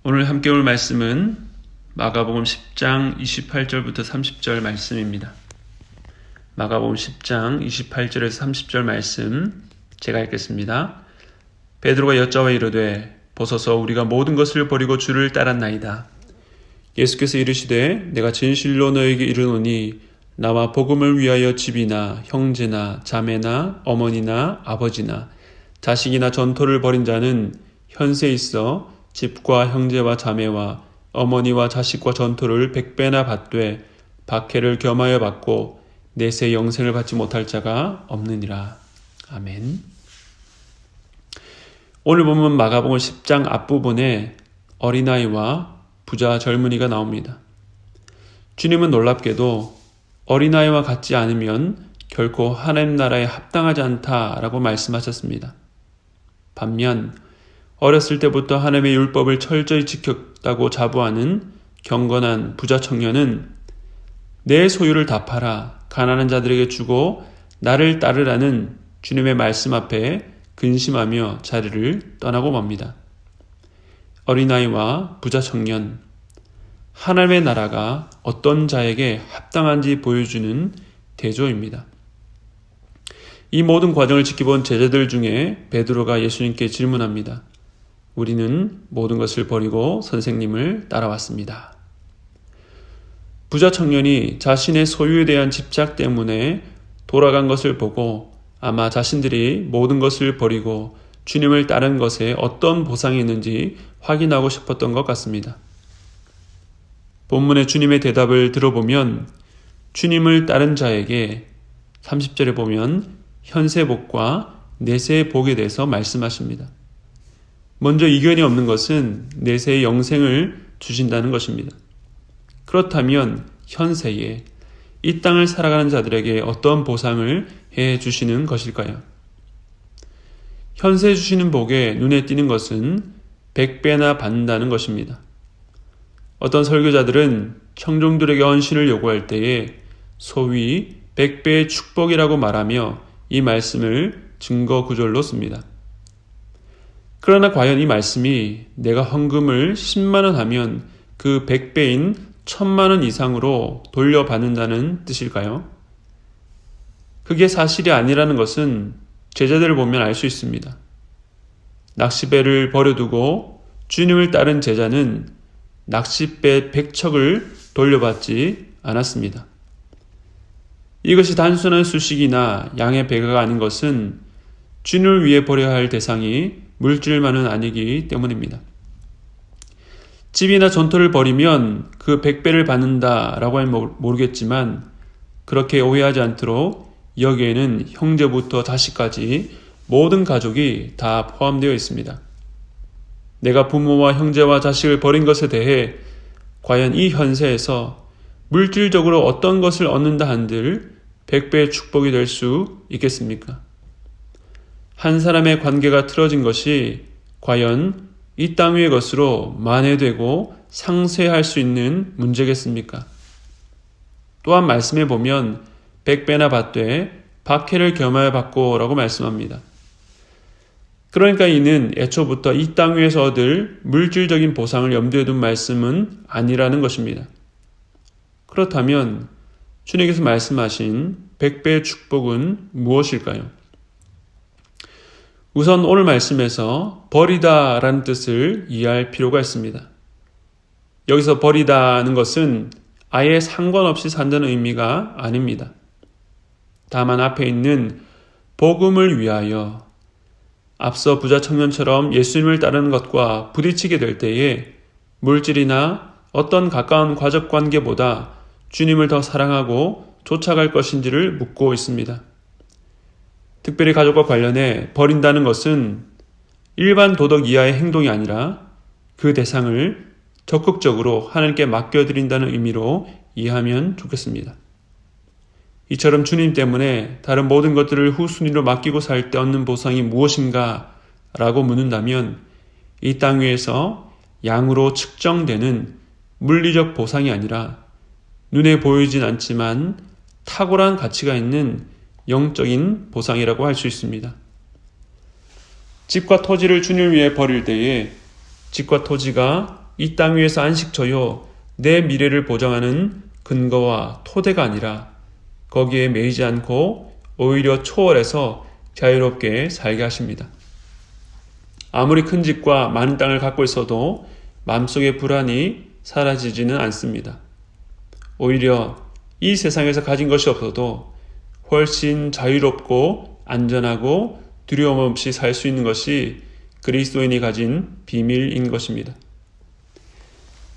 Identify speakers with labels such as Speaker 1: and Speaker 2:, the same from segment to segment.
Speaker 1: 오늘 함께 올 말씀은 마가복음 10장 28절부터 30절 말씀입니다. 마가복음 10장 28절에서 30절 말씀 제가 읽겠습니다. 베드로가 여짜와 이르되 보소서 우리가 모든 것을 버리고 주를 따랐나이다. 예수께서 이르시되 내가 진실로 너에게 이르노니 나와 복음을 위하여 집이나 형제나 자매나 어머니나 아버지나 자식이나 전토를 벌인 자는 현세에 있어 집과 형제와 자매와 어머니와 자식과 전토를 100배나 받되 박해를 겸하여 받고 내세 영생을 받지 못할 자가 없느니라. 아멘. 오늘 본문 마가복음 10장 앞부분에 어린아이와 부자 젊은이가 나옵니다. 주님은 놀랍게도 어린아이와 같지 않으면 결코 하나님 나라에 합당하지 않다라고 말씀하셨습니다. 반면 어렸을 때부터 하나님의 율법을 철저히 지켰다고 자부하는 경건한 부자 청년은 내 소유를 다 팔아 가난한 자들에게 주고 나를 따르라는 주님의 말씀 앞에 근심하며 자리를 떠나고 맙니다. 어린아이와 부자 청년, 하나님의 나라가 어떤 자에게 합당한지 보여주는 대조입니다. 이 모든 과정을 지켜본 제자들 중에 베드로가 예수님께 질문합니다. 우리는 모든 것을 버리고 선생님을 따라왔습니다. 부자 청년이 자신의 소유에 대한 집착 때문에 돌아간 것을 보고 아마 자신들이 모든 것을 버리고 주님을 따른 것에 어떤 보상이 있는지 확인하고 싶었던 것 같습니다. 본문의 주님의 대답을 들어보면 주님을 따른 자에게 30절에 보면 현세복과 내세복에 대해서 말씀하십니다. 먼저 이견이 없는 것은 내세의 영생을 주신다는 것입니다. 그렇다면 현세에 이 땅을 살아가는 자들에게 어떤 보상을 해 주시는 것일까요? 현세에 주시는 복에 눈에 띄는 것은 100배나 받는다는 것입니다. 어떤 설교자들은 청중들에게 헌신을 요구할 때에 소위 100배의 축복이라고 말하며 이 말씀을 증거 구절로 씁니다. 그러나 과연 이 말씀이 내가 헌금을 10만 원 하면 그 100배인 1000만 원 이상으로 돌려받는다는 뜻일까요? 그게 사실이 아니라는 것은 제자들을 보면 알 수 있습니다. 낚싯배를 버려두고 주님을 따른 제자는 낚싯배 100척을 돌려받지 않았습니다. 이것이 단순한 수식이나 양의 배가가 아닌 것은 주님을 위해 버려야 할 대상이 물질만은 아니기 때문입니다. 집이나 전토를 벌이면 그 100배를 받는다라고 하면 모르겠지만 그렇게 오해하지 않도록 여기에는 형제부터 자식까지 모든 가족이 다 포함되어 있습니다. 내가 부모와 형제와 자식을 버린 것에 대해 과연 이 현세에서 물질적으로 어떤 것을 얻는다 한들 100배의 축복이 될 수 있겠습니까? 한 사람의 관계가 틀어진 것이 과연 이 땅 위의 것으로 만회되고 상쇄할 수 있는 문제겠습니까? 또한 말씀해 보면 100배나 받되 박해를 겸하여 받고 라고 말씀합니다. 그러니까 이는 애초부터 이 땅 위에서 얻을 물질적인 보상을 염두에 둔 말씀은 아니라는 것입니다. 그렇다면 주님께서 말씀하신 100배의 축복은 무엇일까요? 우선 오늘 말씀에서 버리다 라는 뜻을 이해할 필요가 있습니다. 여기서 버리다는 것은 아예 상관없이 산다는 의미가 아닙니다. 다만 앞에 있는 복음을 위하여 앞서 부자 청년처럼 예수님을 따르는 것과 부딪히게 될 때에 물질이나 어떤 가까운 가족 관계보다 주님을 더 사랑하고 쫓아갈 것인지를 묻고 있습니다. 특별히 가족과 관련해 버린다는 것은 일반 도덕 이하의 행동이 아니라 그 대상을 적극적으로 하나님께 맡겨드린다는 의미로 이해하면 좋겠습니다. 이처럼 주님 때문에 다른 모든 것들을 후순위로 맡기고 살 때 얻는 보상이 무엇인가 라고 묻는다면 이 땅 위에서 양으로 측정되는 물리적 보상이 아니라 눈에 보이진 않지만 탁월한 가치가 있는 영적인 보상이라고 할 수 있습니다. 집과 토지를 주님을 위해 버릴 때에 집과 토지가 이 땅 위에서 안식처요 내 미래를 보장하는 근거와 토대가 아니라 거기에 매이지 않고 오히려 초월해서 자유롭게 살게 하십니다. 아무리 큰 집과 많은 땅을 갖고 있어도 마음속의 불안이 사라지지는 않습니다. 오히려 이 세상에서 가진 것이 없어도 훨씬 자유롭고 안전하고 두려움 없이 살 수 있는 것이 그리스도인이 가진 비밀인 것입니다.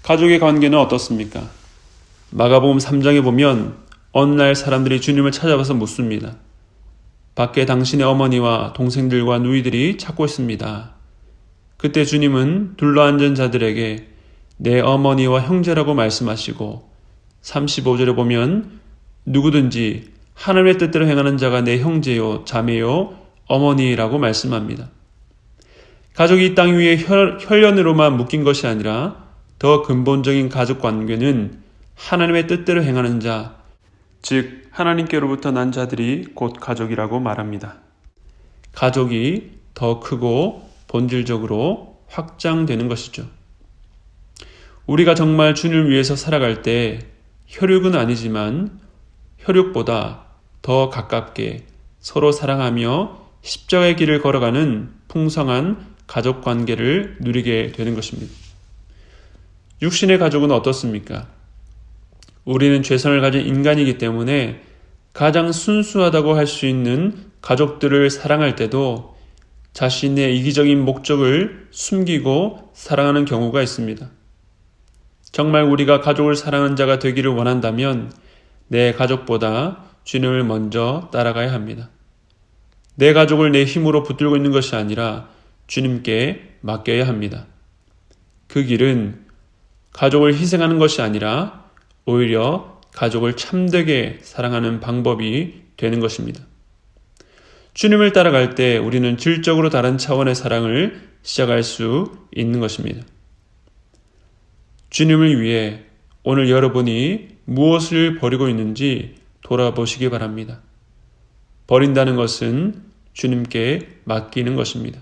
Speaker 1: 가족의 관계는 어떻습니까? 마가복음 3장에 보면 어느 날 사람들이 주님을 찾아와서 묻습니다. 밖에 당신의 어머니와 동생들과 누이들이 찾고 있습니다. 그때 주님은 둘러앉은 자들에게 내 어머니와 형제라고 말씀하시고 35절에 보면 누구든지 하나님의 뜻대로 행하는 자가 내 형제요 자매요 어머니라고 말씀합니다. 가족이 이 땅 위에 혈연으로만 묶인 것이 아니라 더 근본적인 가족 관계는 하나님의 뜻대로 행하는 자, 즉 하나님께로부터 난 자들이 곧 가족이라고 말합니다. 가족이 더 크고 본질적으로 확장되는 것이죠. 우리가 정말 주님을 위해서 살아갈 때 혈육은 아니지만 혈육보다 더 가깝게 서로 사랑하며 십자가의 길을 걸어가는 풍성한 가족 관계를 누리게 되는 것입니다. 육신의 가족은 어떻습니까? 우리는 죄성을 가진 인간이기 때문에 가장 순수하다고 할 수 있는 가족들을 사랑할 때도 자신의 이기적인 목적을 숨기고 사랑하는 경우가 있습니다. 정말 우리가 가족을 사랑하는 자가 되기를 원한다면 내 가족보다 주님을 먼저 따라가야 합니다. 내 가족을 내 힘으로 붙들고 있는 것이 아니라 주님께 맡겨야 합니다. 그 길은 가족을 희생하는 것이 아니라 오히려 가족을 참되게 사랑하는 방법이 되는 것입니다. 주님을 따라갈 때 우리는 질적으로 다른 차원의 사랑을 시작할 수 있는 것입니다. 주님을 위해 오늘 여러분이 무엇을 버리고 있는지 돌아보시기 바랍니다. 버린다는 것은 주님께 맡기는 것입니다.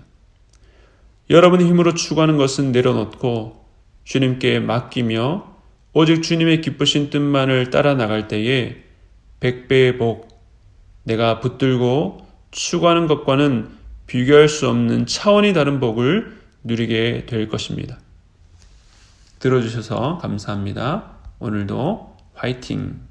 Speaker 1: 여러분의 힘으로 추구하는 것은 내려놓고 주님께 맡기며 오직 주님의 기쁘신 뜻만을 따라 나갈 때에 100배의 복, 내가 붙들고 추구하는 것과는 비교할 수 없는 차원이 다른 복을 누리게 될 것입니다. 들어주셔서 감사합니다. 오늘도 화이팅!